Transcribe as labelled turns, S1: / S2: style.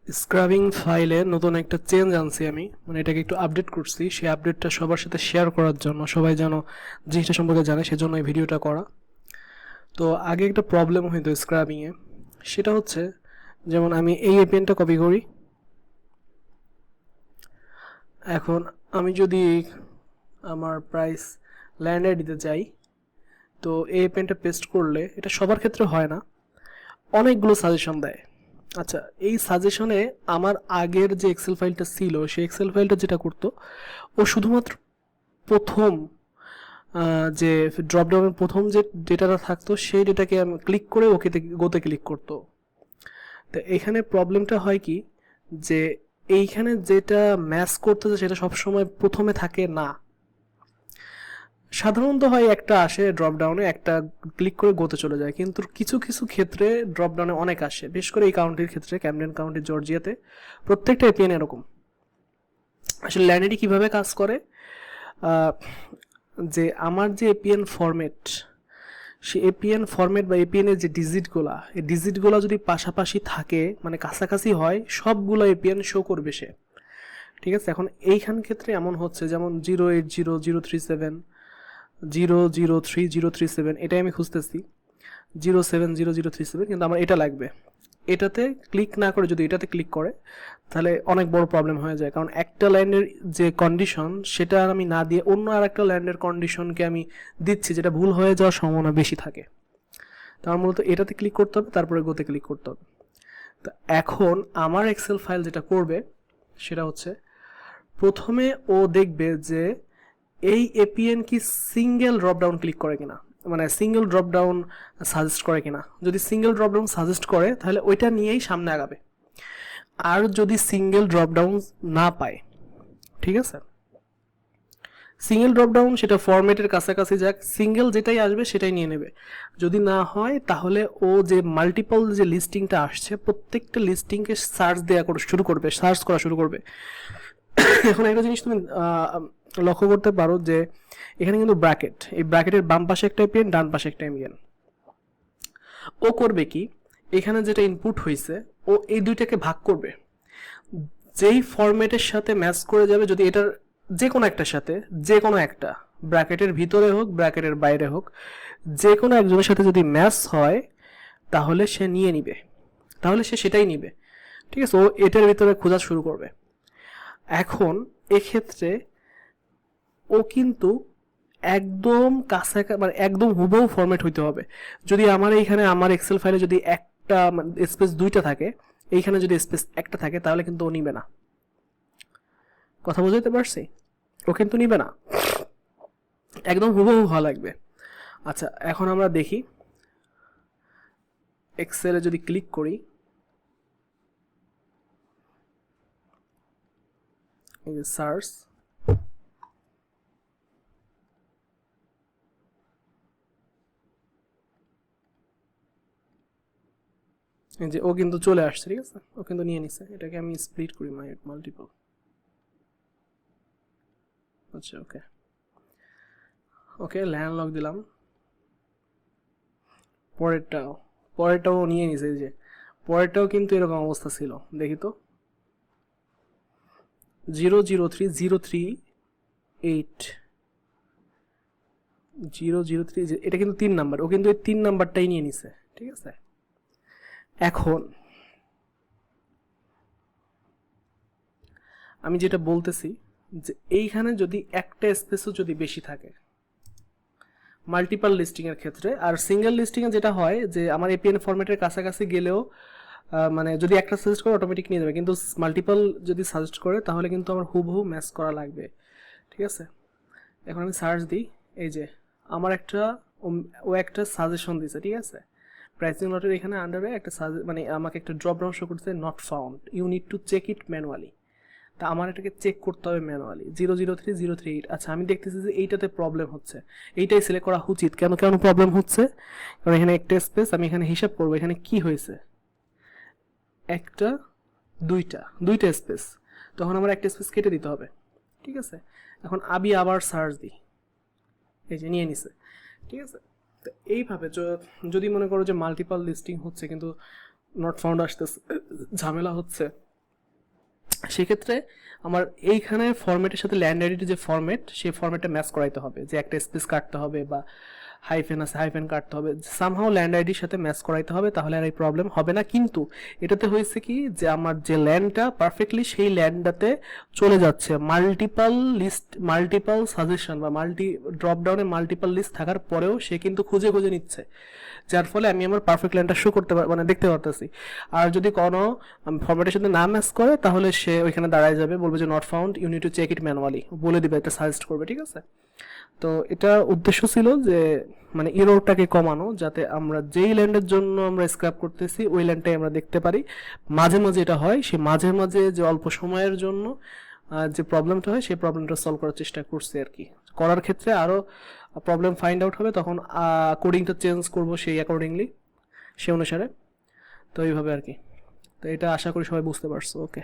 S1: Scrubbing ফাইলে নতুন একটা চেঞ্জ আনছি আমি, মানে এটাকে একটু আপডেট করছি। সেই আপডেটটা সবার সাথে শেয়ার করার জন্য, সবাই যেন জিনিসটা সম্পর্কে জানে, সেজন্য এই ভিডিওটা করা। তো আগে একটা প্রবলেম হইতো স্ক্রাবিংয়ে, সেটা হচ্ছে যেমন আমি এই এপিএনটা কপি করি, এখন আমি যদি আমার প্রাইস ল্যান্ড আইডিতে যাই, তো এই এপিএনটা পেস্ট করলে এটা সবার ক্ষেত্রে হয় না, অনেকগুলো সাজেশন দেয়। আচ্ছা, এই সাজেশনে আমার আগের যে এক্সেল ফাইলটা ছিল, সেই এক্সেল ফাইলটা যেটা করতো, ও শুধুমাত্র প্রথম যে ড্রপডাউনের প্রথম যে ডেটাটা থাকতো সেই ডেটাকে আমি ক্লিক করে ওকেতে গোতে ক্লিক করতো। তো এখানে প্রবলেমটা হয় কি, যে এইখানে যেটা ম্যাচ করতেছে সেটা সবসময় প্রথমে থাকে না। সাধারণত হয় একটা আসে ড্রপডাউনে, একটা ক্লিক করে গোতে চলে যায়, কিন্তু কিছু কিছু ক্ষেত্রে ড্রপডাউনে অনেক আসে, বিশেষ করে এই কাউন্টির ক্ষেত্রে, ক্যামডেন কাউন্টি জর্জিয়াতে প্রত্যেকটা এপিএন এরকম। আসলে ল্যান্ডেডি কিভাবে কাজ করে, যে আমার যে এপিএন ফরম্যাট, সে এপিএন ফরম্যাট বা এপিএন এর যে ডিজিটগুলা, এই ডিজিটগুলা যদি পাশাপাশি থাকে, মানে কাছাকাছি হয়, সবগুলো এপিএন শো করবে সে। ঠিক আছে, এখন এইখান ক্ষেত্রে এমন হচ্ছে, যেমন 080 037 003 037, এটাই আমি খুঁজতেছি, 070 037, কিন্তু আমার এটা লাগবে। এটাতে ক্লিক না করে যদি এটাতে ক্লিক করে, তাহলে অনেক বড় প্রবলেম হয়ে যায়, কারণ একটা ল্যান্ডের যে কন্ডিশন সেটা আমি না দিয়ে অন্য আর একটা ল্যান্ডের কন্ডিশনকে আমি দিচ্ছি, যেটা ভুল হয়ে যাওয়ার সম্ভাবনা বেশি থাকে। তার মূলত এটাতে ক্লিক করতে হবে, তারপরে গোতে ক্লিক করতে হবে। তো এখন আমার এক্সেল ফাইল যেটা করবে সেটা হচ্ছে, প্রথমে ও দেখবে যে এই এপিএন কি সিঙ্গেল ড্রপডাউন ক্লিক করে কিনা, মানে সিঙ্গেল ড্রপডাউন সাজেস্ট করে কিনা। যদি সিঙ্গেল ড্রপডাউন সাজেস্ট করে তাহলে ওইটা নিয়েই সামনে আগাবে। আর যদি সিঙ্গেল ড্রপডাউন না পায়, ঠিক আছে, সিঙ্গেল ড্রপডাউন সেটা ফরম্যাটের কাছাকাছি যাক, সিঙ্গেল যেটাই আসবে সেটাই নিয়ে নেবে। যদি না হয় তাহলে ও যে মাল্টিপল যে লিস্টিংটা আসছে, প্রত্যেকটা লিস্টিংকে সার্চ দেওয়া শুরু করবে, সার্চ করা শুরু করবে। এখন একটা জিনিস তুমি লক্ষ্য করতে পারো যে এখানে কিন্তু ব্র্যাকেট, এই ব্র্যাকেটের বাম পাশে একটা এপিএন, ডান পাশে একটা এপিএন। ও করবে কি, এখানে যেটা ইনপুট হয়েছে ও এই দুইটাকে ভাগ করবে, যেই ফরম্যাটের সাথে ম্যাচ করে যাবে, যদি এটার যে কোনো একটার সাথে, যে কোনো একটা, ব্র্যাকেটের ভিতরে হোক ব্র্যাকেটের বাইরে হোক, যে কোনো একজনের সাথে যদি ম্যাচ হয় তাহলে সে নিয়ে নিবে, তাহলে সে সেটাই নিবে। ঠিক আছে, ও এটার ভিতরে খোঁজা শুরু করবে। এখন এক্ষেত্রে ও কিন্তু একদম কাছাকাছি, মানে একদম হুবহু ফরম্যাট হইতে হবে। যদি আমার এইখানে আমার এক্সেল ফাইলে যদি একটা স্পেস দুইটা থাকে, এইখানে যদি স্পেস একটা থাকে, তাহলে কিন্তু ও নিবে না। কথা বুঝতে পারছি? ও কিন্তু নিবে না, একদম হুবহু হওয়া লাগবে। আচ্ছা, এখন আমরা দেখি এক্সেলে যদি ক্লিক করি, এই যে সার্চ, এই যে ও কিন্তু চলে আসছে। ঠিক আছে, ও কিন্তু নিয়ে নিছে। এটাকে আমি স্প্লিট করি, মাল্টিপল। আচ্ছা, ওকে ওকে, ল্যান্ড লক দিলাম। পরেরটাও নিয়ে নিছে। এই যে পরেরটাও কিন্তু এরকম অবস্থা ছিল, দেখি তো, 003 038 003, এটা কিন্তু 3 নাম্বার, ও কিন্তু এই 3 নাম্বারটাই নিয়ে নিছে। ঠিক আছে, এখন আমি যেটা বলতেছি, যে এইখানে যদি একটা স্পেসও যদি বেশি থাকে মাল্টিপাল লিস্টিং এর ক্ষেত্রে, আর সিঙ্গেল লিস্টিং এ যেটা হয় যে আমার এপিএন ফরম্যাটের কাছাকাছি গেলেও, মানে যদি একটা সাজেস্ট করে অটোমেটিক নিয়ে যাবে, কিন্তু মাল্টিপল যদি সাজেস্ট করে তাহলে কিন্তু আমার হুবহু ম্যাচ করা লাগবে। ঠিক আছে, এখন আমি সার্চ দিই, এই যে আমার একটা, ও একটা সাজেশন দিছে। ঠিক আছে, প্রাইসিং লটের এখানে আন্ডারে একটা মানে আমাকে একটা ড্রপ ডাউন শো করতেছে, not found, you need to check it manually. তা আমার এটাকে চেক করতে হবে ম্যানুয়ালি, 003 038। আচ্ছা, আমি দেখতেছি যে এইটাতে প্রবলেম হচ্ছে, এইটাই সিলেক্ট করা উচিত। কেন কেন প্রবলেম হচ্ছে, কারণ এখানে একটা স্পেস, আমি এখানে হিসাব করবো এখানে কি হয়েছে, একটা, দুইটা স্পেস, তখন আমার একটা স্পেস কেটে দিতে হবে। ঠিক আছে, এখন আমি আবার সার্চ দিই, এই যে নিয়ে নিছে। ঠিক আছে, তো এইভাবে যদি মনে করো যে মাল্টিপাল লিস্টিং হচ্ছে কিন্তু নট ফাউন্ড আসতেছে, ঝামেলা হচ্ছে, সেক্ষেত্রে আমার এইখানে ফরম্যাটের সাথে ল্যান্ড আইডির যে ফরম্যাট সেই ফরম্যাটটা ম্যাচ করাইতে হবে, যে একটা স্পেস কাটতে হবে বা হাইফেন আছে হাইফেন কাটতে হবে, সামহাও ল্যান্ড আইডির সাথে ম্যাচ করাইতে হবে, তাহলে আর এই প্রবলেম হবে না। কিন্তু এটাতে হয়েছে কি যে আমার যে ল্যান্ডটা পারফেক্টলি সেই ল্যান্ডটাতে চলে যাচ্ছে মাল্টিপাল লিস্ট, মাল্টিপাল সাজেশন বা ড্রপ ডাউনে মাল্টিপাল লিস্ট থাকার পরেও সে কিন্তু খুঁজে খুঁজে নিচ্ছে, যার ফলে আমি আমার পারফেক্ট ল্যান্ডটা শো করতে মানে দেখতে পারতেছি। আর যদি কোনো ফরম্যাটের সাথে না ম্যাচ করে তাহলে সে ওইখানে দাঁড়ায় যাবে, বলবে যে not found, you need to check it manually, বলে দিবে, এটা সাজেস্ট করবে, ঠিক আছে। তো এটা উদ্দেশ্য ছিল যে মানে এররটাকে কমানো, যাতে আমরা যেই ল্যান্ডের জন্য আমরা স্ক্র্যাপ করতেছি ওই ল্যান্ডটাই আমরা দেখতে পারি। মাঝে মাঝে এটা হয়, সে মাঝে মাঝে যে অল্প সময়ের জন্য যে প্রবলেমটা হয় সেই প্রবলেমটা সলভ করার চেষ্টা করছি আর কি। করার ক্ষেত্রে আরও প্রবলেম ফাইন্ড আউট হবে, তখন কোডিংটা চেঞ্জ করব সেই অ্যাকর্ডিংলি, সে অনুসারে। তো এইভাবে আর কি। তো এটা আশা করি সবাই বুঝতে পারছো। ওকে।